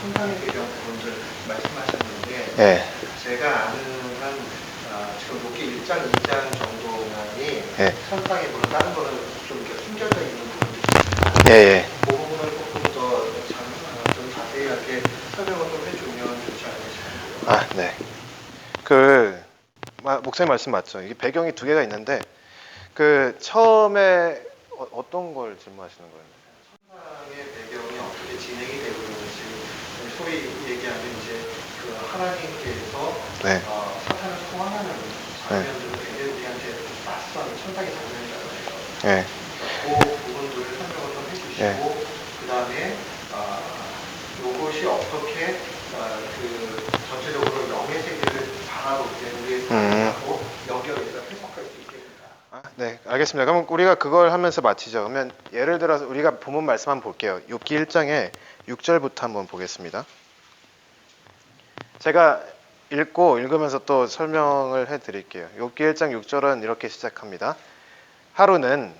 천상의 배경 부분들 말씀하셨는데, 예, 제가 아는 한 지금 욥기 1장, 2장 정도만이 예, 천상의 부분, 다른 거는 좀 이렇게 숨겨져 있는 부분들이 있습니다. 예, 예. 그 부분을 조금 좀 자세하게 설명을 좀 해주면 좋지 않을까 싶어요. 아, 네. 목사님 말씀 맞죠? 이게 배경이 두 개가 있는데, 그 처음에 어떤 걸 질문하시는 거예요? 천상의 배경이 어떻게 진행이 되고 있는지, 소위 얘기하면 이제 그 하나님께서 네, 사탄을 소환하는 장면들은 굉장히 우리한테 낯선 천상의 장면이잖아요. 예, 그 부분들을 설명을 좀 해주시고, 예. 그 다음에 이것이 어떻게 그 전체적으로 영의 세계를 바라볼 때 우리하고 연결해서 해석할 수 있겠는가. 아, 네, 알겠습니다. 그럼 우리가 그걸 하면서 마치죠. 그러면 예를 들어서 우리가 본문 말씀 한번 볼게요. 욥기 1장에 6절부터 한번 보겠습니다. 제가 읽으면서 또 설명을 해드릴게요. 욥기 1장 6절은 이렇게 시작합니다. 하루는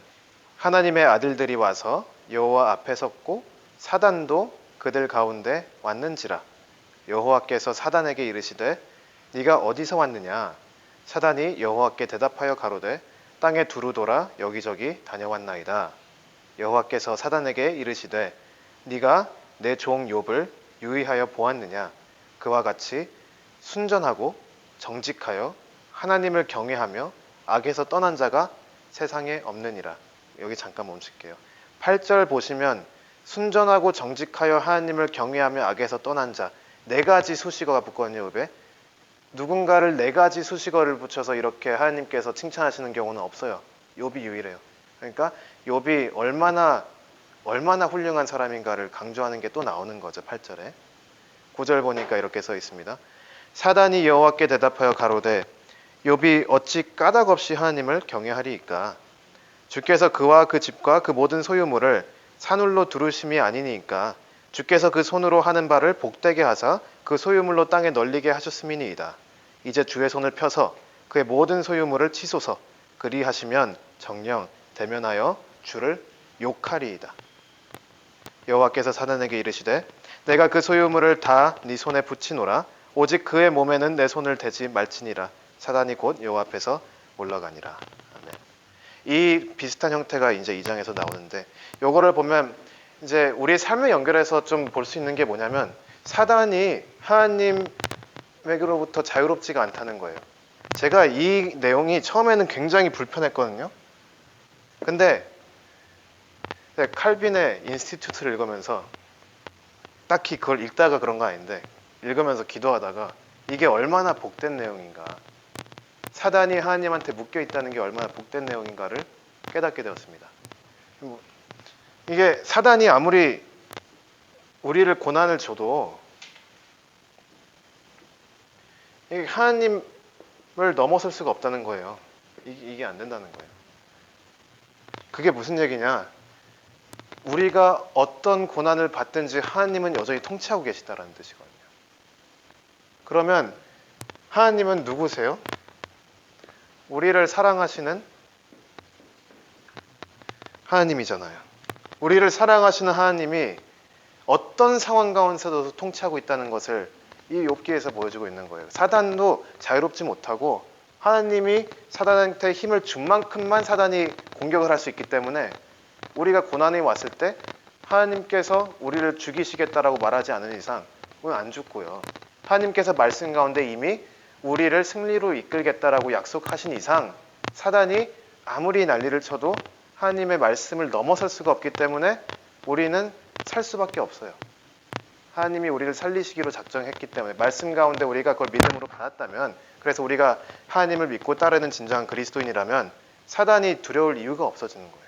하나님의 아들들이 와서 여호와 앞에 섰고 사단도 그들 가운데 왔는지라. 여호와께서 사단에게 이르시되 네가 어디서 왔느냐. 사단이 여호와께 대답하여 가로되 땅에 두루 돌아 여기저기 다녀왔나이다. 여호와께서 사단에게 이르시되 네가 내 종 욥을 유의하여 보았느냐. 그와 같이 순전하고 정직하여 하나님을 경외하며 악에서 떠난 자가 세상에 없느니라. 여기 잠깐 멈출게요. 8절 보시면 순전하고 정직하여 하나님을 경외하며 악에서 떠난 자, 네 가지 수식어가 붙거든요. 욥에. 누군가를 네 가지 수식어를 붙여서 이렇게 하나님께서 칭찬하시는 경우는 없어요. 욥이 유일해요. 그러니까 욥이 얼마나 훌륭한 사람인가를 강조하는 게 또 나오는 거죠. 8절에. 9절 보니까 이렇게 써 있습니다. 사단이 여호와께 대답하여 가로되 욥이 어찌 까닭없이 하나님을 경외하리이까. 주께서 그와 그 집과 그 모든 소유물을 산울로 두르심이 아니니까 주께서 그 손으로 하는 바를 복되게 하사 그 소유물로 땅에 널리게 하셨음이니이다. 이제 주의 손을 펴서 그의 모든 소유물을 치소서. 그리하시면 정녕 대면하여 주를 욕하리이다. 여호와께서 사단에게 이르시되 내가 그 소유물을 다 네 손에 붙이노라. 오직 그의 몸에는 내 손을 대지 말지니라. 사단이 곧 여호와 앞에서 올라가니라. 아멘. 이 비슷한 형태가 이제 2장에서 나오는데, 요거를 보면 이제 우리 삶을 연결해서 좀 볼 수 있는 게 뭐냐면, 사단이 하나님에게로부터 자유롭지가 않다는 거예요. 제가 이 내용이 처음에는 굉장히 불편했거든요. 근데 칼빈의 인스티튜트를 읽으면서, 딱히 그걸 읽다가 그런 거 아닌데 읽으면서 기도하다가 이게 얼마나 복된 내용인가, 사단이 하나님한테 묶여 있다는 게 얼마나 복된 내용인가를 깨닫게 되었습니다. 이게 사단이 아무리 우리를 고난을 줘도 하나님을 넘어설 수가 없다는 거예요. 이게 안 된다는 거예요. 그게 무슨 얘기냐? 우리가 어떤 고난을 받든지 하나님은 여전히 통치하고 계시다라는 뜻이거든요. 그러면 하나님은 누구세요? 우리를 사랑하시는 하나님이잖아요. 우리를 사랑하시는 하나님이 어떤 상황 가운데서도 통치하고 있다는 것을 이 욥기에서 보여주고 있는 거예요. 사단도 자유롭지 못하고 하나님이 사단한테 힘을 준 만큼만 사단이 공격을 할 수 있기 때문에 우리가 고난이 왔을 때 하나님께서 우리를 죽이시겠다라고 말하지 않은 이상 그건 안 죽고요. 하나님께서 말씀 가운데 이미 우리를 승리로 이끌겠다라고 약속하신 이상 사단이 아무리 난리를 쳐도 하나님의 말씀을 넘어설 수가 없기 때문에 우리는 살 수밖에 없어요. 하나님이 우리를 살리시기로 작정했기 때문에 말씀 가운데 우리가 그걸 믿음으로 받았다면, 그래서 우리가 하나님을 믿고 따르는 진정한 그리스도인이라면 사단이 두려울 이유가 없어지는 거예요.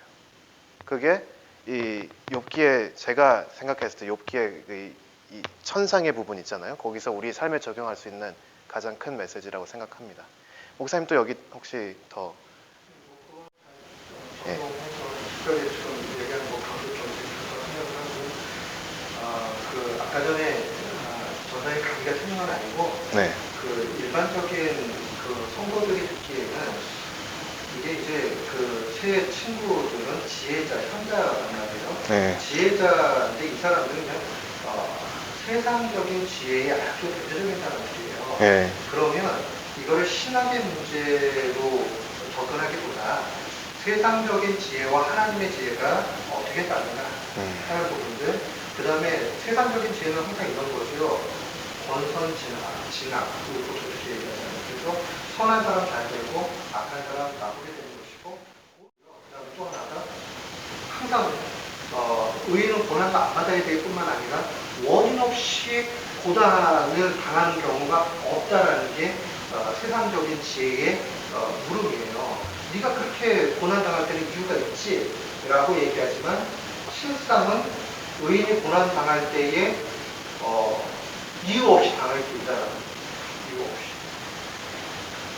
그게 이 욥기에, 제가 생각했을 때 욥기의 이 천상의 부분 있잖아요. 거기서 우리 삶에 적용할 수 있는 가장 큰 메시지라고 생각합니다. 목사님 또 여기 혹시 더 예. 특별히 지금 얘기하는 뭐 강조 정책을 생각을 하고, 그 아까 전에 전화의 강의가 틀린 건 아니고, 네. 그 일반적인 그 성도들이 듣기에는 이게 이제 그 새 친구들은 지혜자, 현자란 말이에요. 네. 지혜자인데 이 사람들은 그냥 세상적인 지혜의 아주 대표적인 사람들이에요. 네. 그러면 이거를 신학의 문제로 접근하기보다 세상적인 지혜와 하나님의 지혜가 어떻게 다른가 하는 부분들, 그 다음에 세상적인 지혜는 항상 이런 거죠. 권선징악, 그리고 그렇게 얘기하잖아요. 그래서 선한 사람 잘 되고 악한 사람 나쁘게 되는 것이고, 그 다음에 또 하나가 항상 의인은 고난을 안 받아야 될 뿐만 아니라 원인 없이 고난을 당하는 경우가 없다라는 게 세상적인 지혜의 물음이에요. 네가 그렇게 고난당할 때는 이유가 있지 라고 얘기하지만, 실상은 의인이 고난당할 때에 이유 없이 당할 수 있다라는 거예요. 이유 없이.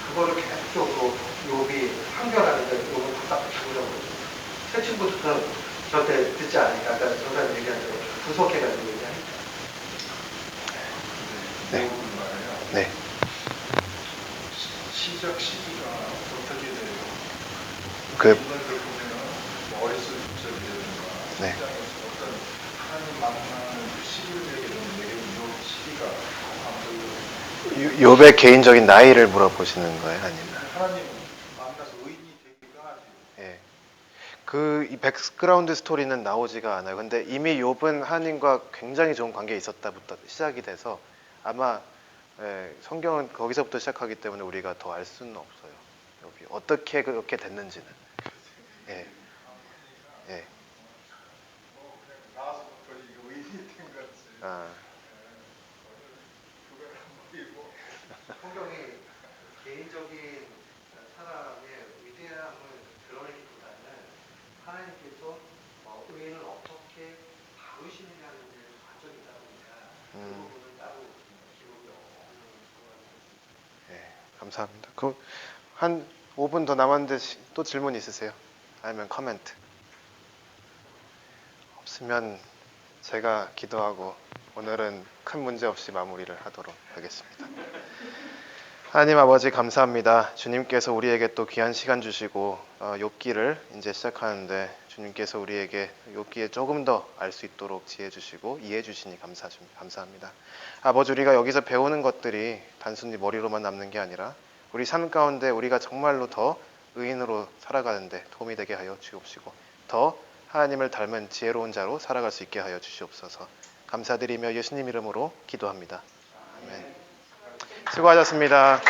그거를 계속적으로 욥이 판결하는데 욥은 답답해 죽으려고 그러죠. 새 친구들은 저한테 듣지 않으니까 아까 전사님 얘기한 대로 분석해가지고 얘기하니까. 네. 네. 시작 시기가 어떻게 돼요? 그 인물들 보면 어렸을 적이라든가 네. 시장에서 어떤 하나님 만나는 그 시기를 얘기해 주는데 이 시기가 욥의 개인적인 나이를 물어보시는 거예요, 아니면? 하나님 만나서 의인이 되기가 하지. 예. 그 이 백그라운드 스토리는 나오지가 않아요. 근데 이미 욥은 하나님과 굉장히 좋은 관계에 있었다부터 시작이 돼서 아마 성경은 거기서부터 시작하기 때문에 우리가 더 알 수는 없어요. 욥이 어떻게 그렇게 됐는지는. 예. 예. 나와서부터 이거 의인이 된 거지. 아. 그걸 한번 읽고 성경이 개인적인 사람의 위대함을 드러내기보다는 하나님께서 의인을 어떻게 다루시느냐는 데에 관점이 있다 보니까 그 부분은 따로 기록이 없는 상황이 예. 감사합니다. 그 한 5분 더 남았는데 또 질문 있으세요? 아니면 커멘트? 없으면 제가 기도하고 오늘은 큰 문제 없이 마무리를 하도록 하겠습니다. 하나님 아버지 감사합니다. 주님께서 우리에게 또 귀한 시간 주시고 욥기를 이제 시작하는데 주님께서 우리에게 욥기에 조금 더 알 수 있도록 지혜 주시고 이해해 주시니 감사합니다. 아버지, 우리가 여기서 배우는 것들이 단순히 머리로만 남는 게 아니라 우리 삶 가운데 우리가 정말로 더 의인으로 살아가는데 도움이 되게 하여 주옵시고 더 하나님을 닮은 지혜로운 자로 살아갈 수 있게 하여 주시옵소서. 감사드리며 예수님 이름으로 기도합니다. 아멘. 수고하셨습니다.